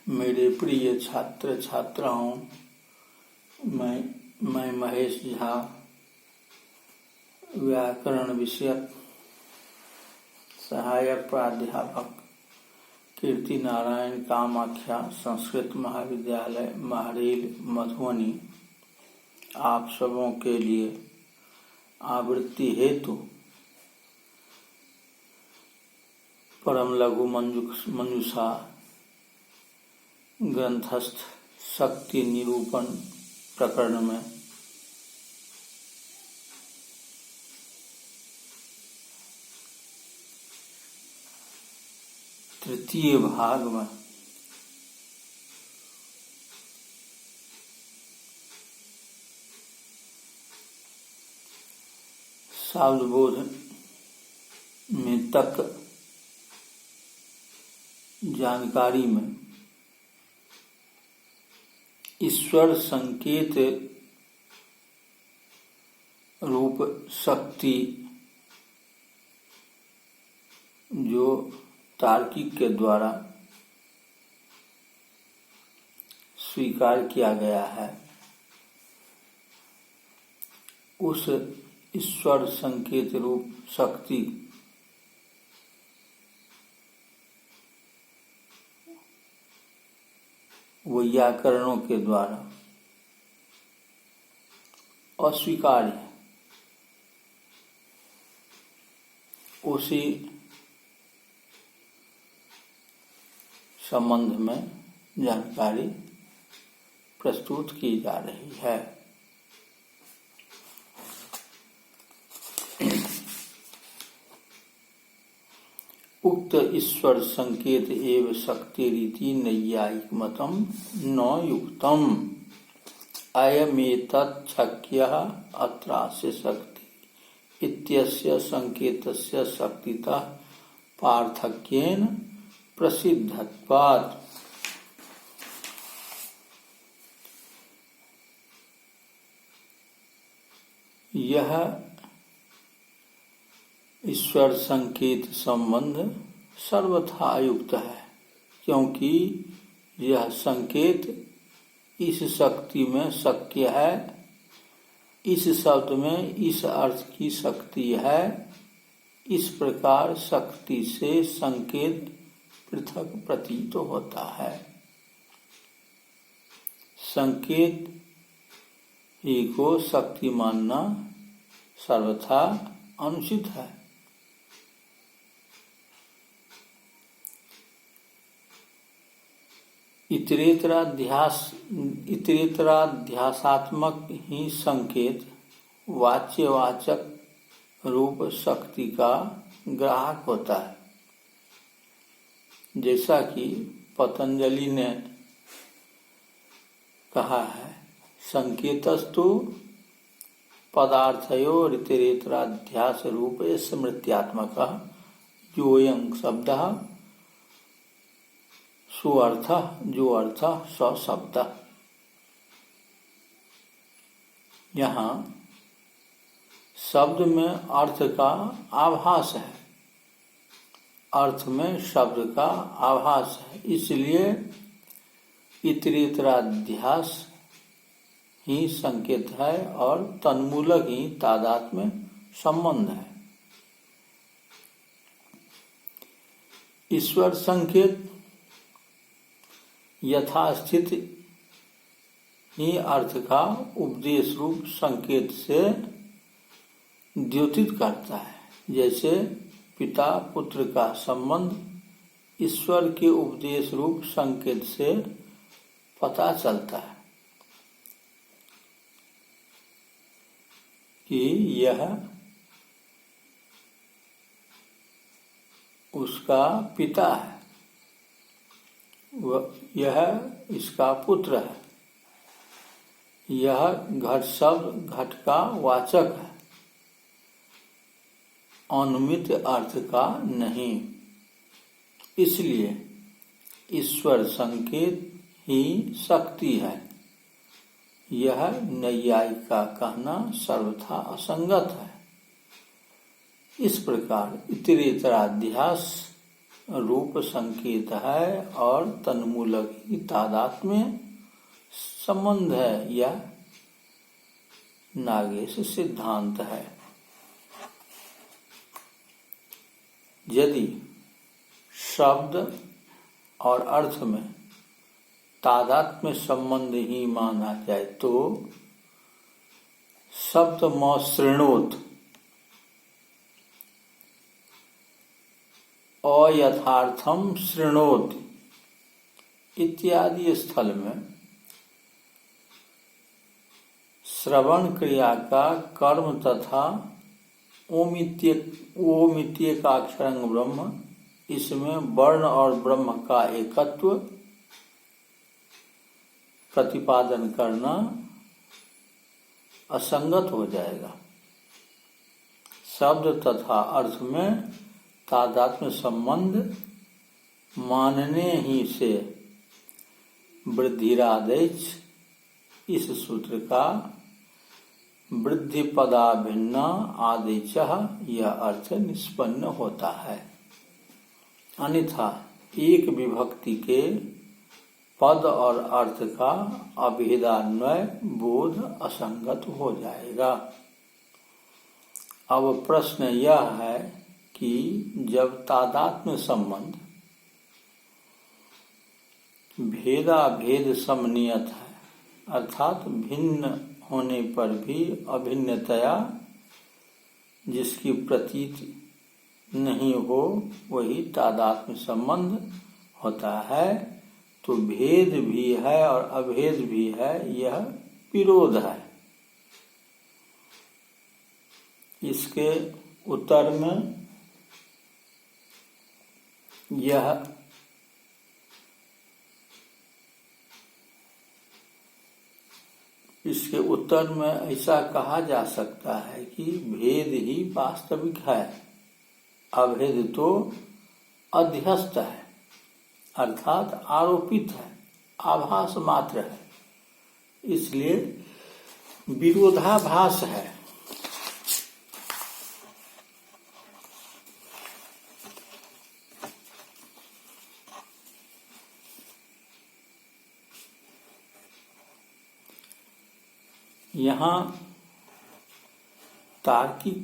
मेरे प्रिय छात्र छात्राओं, मैं महेश झा व्याकरण विषयक सहायक प्राध्यापक कीर्ति नारायण कामाख्या संस्कृत महाविद्यालय महरील मधुबनी आप सबों के लिए आवृत्ति हेतु परम लघु मंजूषा ग्रंथस्थ शक्ति निरूपण प्रकरण में तृतीय भाग में शब्दबोध में तक जानकारी में ईश्वर संकेत रूप शक्ति जो तार्किक के द्वारा स्वीकार किया गया है, उस ईश्वर संकेत रूप शक्ति वैयाकरणों के द्वारा अस्वीकार्य है। उसी संबंध में जानकारी प्रस्तुत की जा रही है। उक्त ईश्वर संकेत एव शक्तिरीति नैयायिक मतम न युक्तम अयमेतत् शक्यः अत्रास्य शक्ति इत्यस्य संकेतस्य शक्तितः पार्थक्येन प्रसिद्धत्वात्। यह ईश्वर संकेत संबंध सर्वथा अयुक्त है, क्योंकि यह संकेत इस शक्ति में शक्य है, इस शब्द में इस अर्थ की शक्ति है। इस प्रकार शक्ति से संकेत पृथक प्रतीत होता है। संकेत ही को शक्ति मानना सर्वथा अनुचित है। इतरेतराध्यासात्मक ही संकेत वाच्यवाचक रूप शक्ति का ग्राहक होता है, जैसा कि पतंजलि ने कहा है, संकेतस्तु पदार्थयोर इतरेतराध्यास रूप स्मृत्यात्मक योऽयं शब्दः सुअर्थ जो अर्थ स शब्द। यहाँ शब्द में अर्थ का आभास है, अर्थ में शब्द का आभास है, इसलिए इतरेतराध्यास ही संकेत है और तन्मूलक ही तादात्म्य संबंध है। ईश्वर संकेत यथास्थित ही अर्थ का उपदेश रूप संकेत से द्योतित करता है। जैसे पिता पुत्र का संबंध ईश्वर के उपदेश रूप संकेत से पता चलता है कि यह उसका पिता है, यह इसका पुत्र है, यह घट शब्द घट का वाचक है, अनुमित अर्थ का नहीं। इसलिए ईश्वर संकेत ही शक्ति है। यह नैयायिक का कहना सर्वथा असंगत है। इस प्रकार इतरेतराध्यास रूप संकेत है और तन्मूलक ही तादात्म्य संबंध है, यह नागेश सिद्धांत है। यदि शब्द और अर्थ में तादात्म्य संबंध ही माना जाए तो शब्द म शृणोत अयथार्थम शृणोत इत्यादि स्थल में श्रवण क्रिया का कर्म तथा ओमित्येकाक्षरं ब्रह्म, इसमें वर्ण और ब्रह्म का एकत्व प्रतिपादन करना असंगत हो जाएगा। शब्द तथा अर्थ में तादात्म्य संबंध मानने ही से वृद्धिरादेश इस सूत्र का वृद्धि पदा भिन्ना आदेश यह अर्थ निष्पन्न होता है। अन्यथा एक विभक्ति के पद और अर्थ का अभेदान्वय बोध असंगत हो जाएगा। अब प्रश्न यह है कि जब तादात्म्य संबंध भेदाभेद समनियत है, अर्थात भिन्न होने पर भी अभिन्नतया जिसकी प्रतीति नहीं हो वही तादात्म्य संबंध होता है, तो भेद भी है और अभेद भी है, यह विरोध है। इसके उत्तर में ऐसा कहा जा सकता है कि भेद ही वास्तविक है, अभेद तो अध्यस्त है, अर्थात आरोपित है, आभास मात्र है, इसलिए विरोधाभास है। यहाँ तार्किक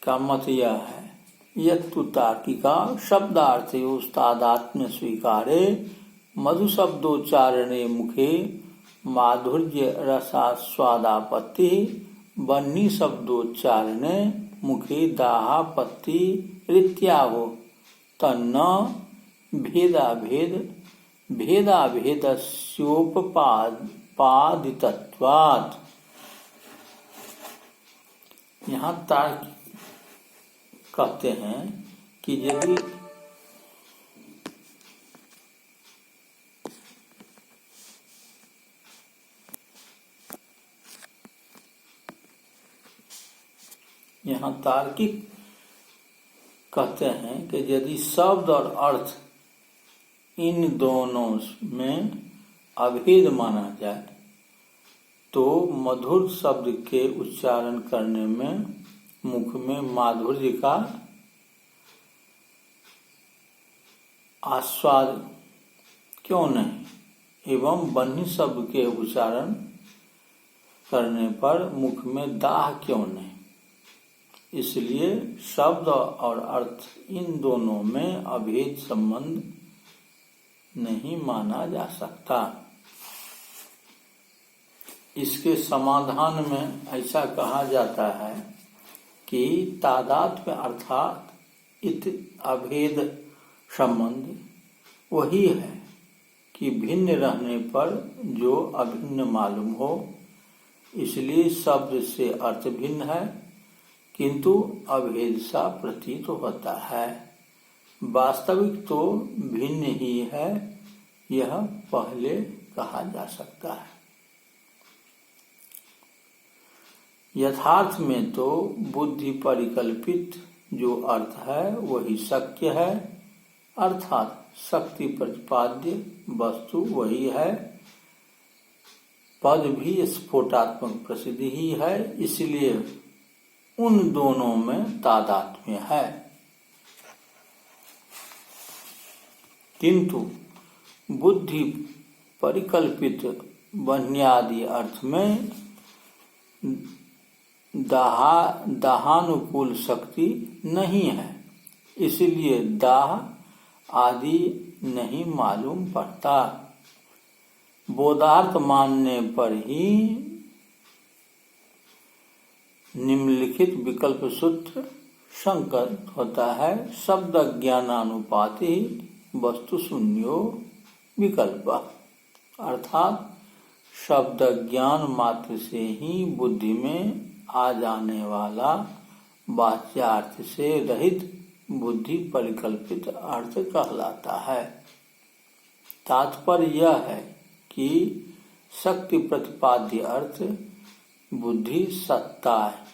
का मत यह है, यत्तु तार्किका शब्दार्थयोस्तादात्म्य स्वीकारे मधु शब्दोच्चारणे मुखे माधुर्य रसास्वादापत्ति बन्नी शब्दोच्चारणे मुखे दाहापत्ति रीत्याहो तन्न भेदाभेदस्योपपादितत्वात्। यहाँ तार्किक कहते हैं कि यदि शब्द और अर्थ इन दोनों में अभेद माना जाए तो मधुर शब्द के उच्चारण करने में मुख में माधुर्य का आस्वाद क्यों नहीं, एवं बन्ही शब्द के उच्चारण करने पर मुख में दाह क्यों नहीं। इसलिए शब्द और अर्थ इन दोनों में अभेद संबंध नहीं माना जा सकता। इसके समाधान में ऐसा कहा जाता है कि तादात्म्य अर्थात इत अभेद संबंध वही है कि भिन्न रहने पर जो अभिन्न मालूम हो, इसलिए शब्द से अर्थ भिन्न है किंतु अभेद सा प्रतीत होता है। वास्तविक तो भिन्न ही है, यह पहले कहा जा सकता है। यथार्थ में तो बुद्धि परिकल्पित जो अर्थ है वही शक्य है, अर्थात शक्ति प्रतिपाद्य वस्तु वही है। पद भी स्फोटात्मक प्रसिद्धि ही है, इसलिए उन दोनों में तादात्म्य है। किंतु बुद्धि परिकल्पित वन्यादि अर्थ में दाहानुकूल शक्ति नहीं है, इसलिए दाह आदि नहीं मालूम पड़ता। बोधार्थ मानने पर ही निम्नलिखित विकल्प सूत्र संकल्प होता है। शब्द ज्ञानानुपाति वस्तु शून्यो विकल्प, अर्थात शब्द ज्ञान मात्र से ही बुद्धि में आ जाने वाला वाच्यार्थ से रहित बुद्धि परिकल्पित अर्थ कहलाता है। तात्पर्य यह है कि शक्ति प्रतिपाद्य अर्थ बुद्धि सत्ता है,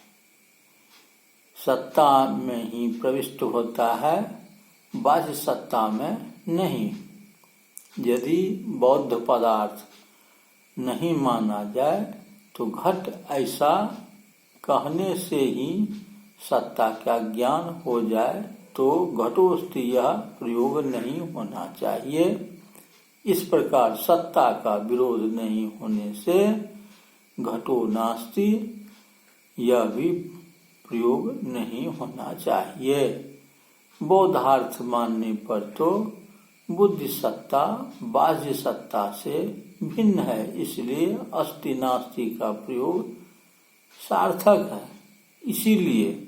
सत्ता में ही प्रविष्ट होता है, बाह्य सत्ता में नहीं। यदि बौद्ध पदार्थ नहीं माना जाए तो घट ऐसा कहने से ही सत्ता का ज्ञान हो जाए तो घटोस्ति यह प्रयोग नहीं होना चाहिए। इस प्रकार सत्ता का विरोध नहीं होने से घटो नास्ति यह भी प्रयोग नहीं होना चाहिए। बौद्धार्थ मानने पर तो बुद्धि सत्ता बाह्य सत्ता से भिन्न है, इसलिए अस्ति नास्ति का प्रयोग सार्थक है। इसीलिए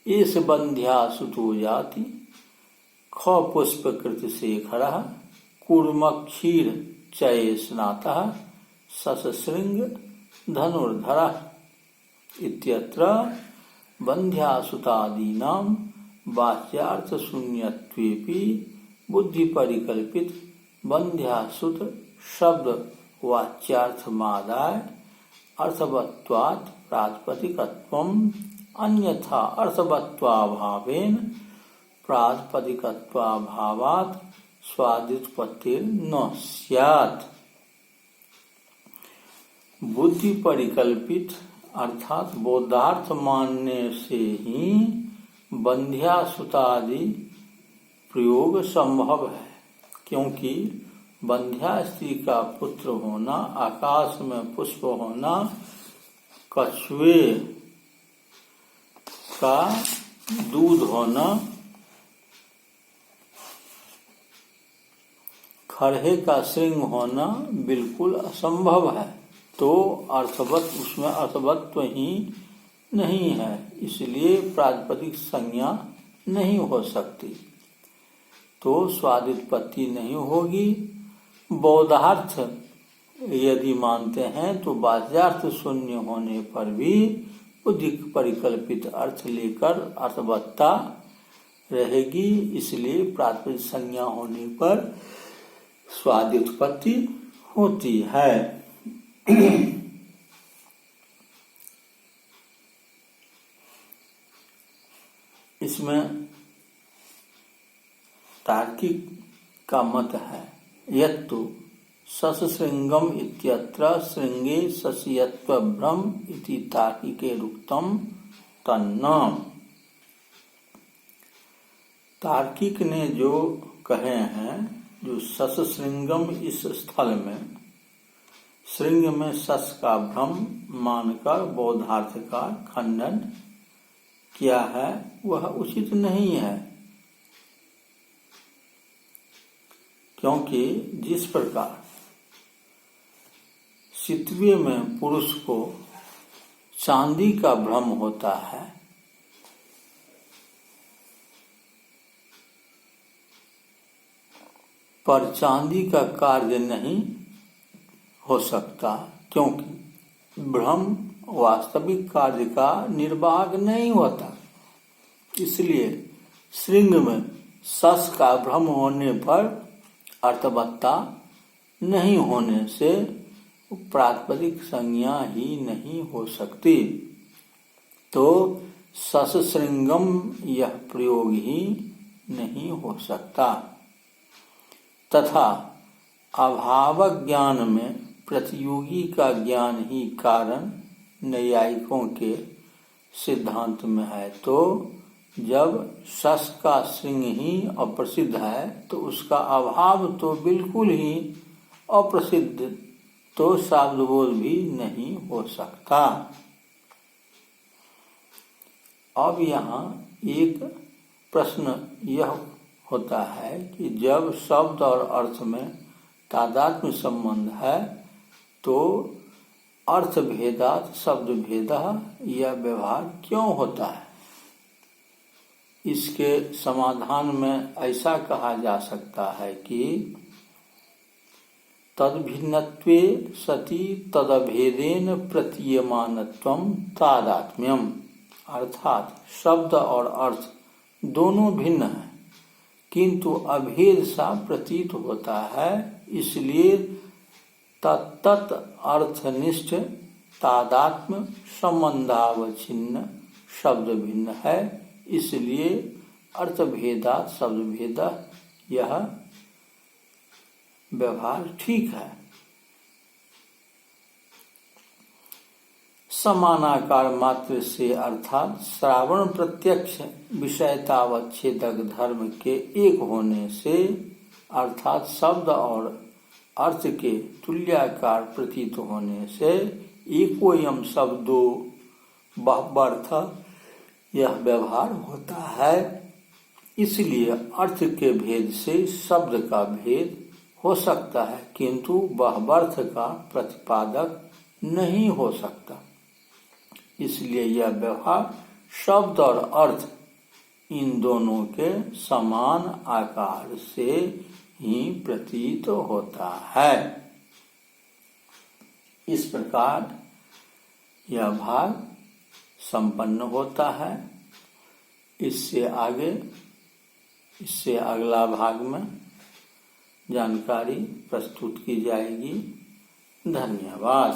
एस बंध्या सुतो जाति ख पुष्पकृत शेखर कूर्मक्षीर चये स्नातः ससश्रृंग धनुर्धर इत्यत्र बंध्यासुतादीनां वाच्यार्थ शून्यत्वेपि बुद्धि परिकल्पित बंध्यासुत शब्द वाच्यार्थमादाय अर्थवत्वात् प्रातिपदिकत्वम् अन्यथा अर्थवत्वाभावेन प्रातिपदिकत्वाभावात् स्वादित्पत्तिर्न स्यात्। बुद्धि परिकल्पित अर्थात बोधार्थ मानने से ही बंध्यासुतादि प्रयोग संभव है, क्योंकि बंध्या स्त्री का पुत्र होना, आकाश में पुष्प होना, कछुए का दूध होना, खरहे का श्रृंग होना बिल्कुल असंभव है। तो अर्थवत उसमें अर्थवत्व ही नहीं है, इसलिए प्रातिपदिक संज्ञा नहीं हो सकती, तो स्वादित्पत्ति नहीं होगी। बौद्धार्थ यदि मानते हैं तो वाच्यार्थ शून्य होने पर भी बुद्धि परिकल्पित अर्थ लेकर अर्थवत्ता रहेगी, इसलिए प्रातिपदिक संज्ञा होने पर स्वादित्पत्ति होती है। इसमें तार्किक का मत है यत्तु ससश्रृंगम इत्यत्र श्रृंगे सस्यत्व भ्रम इति तार्किके रुक्तम तन्न। तार्किक ने जो कहे हैं, जो ससश्रृंगम इस स्थल में श्रृंग में सस का भ्रम मानकर बौद्धार्थ का खंडन किया है, वह उचित नहीं है, क्योंकि जिस प्रकार सितवे में पुरुष को चांदी का भ्रम होता है, पर चांदी का कार्य नहीं हो सकता, क्योंकि भ्रम वास्तविक कार्य का निर्वाह नहीं होता। इसलिए श्रृंग में सस का भ्रम होने पर अर्थवत्ता नहीं होने से प्रातिपदिक संज्ञा ही नहीं हो सकती, तो ससश्रृंगम यह प्रयोग ही नहीं हो सकता। तथा अभाव ज्ञान में प्रतियोगी का ज्ञान ही कारण नैयायिकों के सिद्धांत में है, तो जब सस का श्रृंग ही अप्रसिद्ध है तो उसका अभाव तो बिल्कुल ही अप्रसिद्ध तो शब्दबोध भी नहीं हो सकता। अब यहाँ एक प्रश्न यह होता है कि जब शब्द और अर्थ में तादात्म्य संबंध है तो अर्थ भेदात शब्द भेदा यह व्यवहार क्यों होता है? इसके समाधान में ऐसा कहा जा सकता है कि तद्भिन्नत्वे सति तदभेदेन प्रतीयमानत्वं तादात्म्यम, अर्थात शब्द और अर्थ दोनों भिन्न हैं किंतु अभेद सा प्रतीत होता है, इसलिए तत्त अर्थनिष्ठ तादात्म्य संबंधावच्छिन्न शब्द भिन्न है, इसलिए अर्थभेदात शब्द भेदा यह व्यवहार ठीक है। समानाकार मात्र से अर्थात श्रावण प्रत्यक्ष विषयतावच्छेदक धर्म के एक होने से अर्थात शब्द और अर्थ के तुल्याकार प्रतीत होने से एकोयम शब्दो बह्वर्थ यह व्यवहार होता है, इसलिए अर्थ के भेद से शब्द का भेद हो सकता है किंतु बह्वर्थ का प्रतिपादक नहीं हो सकता। इसलिए यह व्यवहार शब्द और अर्थ इन दोनों के समान आकार से ही प्रतीत होता है। इस प्रकार यह भाग संपन्न होता है। इससे अगला भाग में जानकारी प्रस्तुत की जाएगी। धन्यवाद।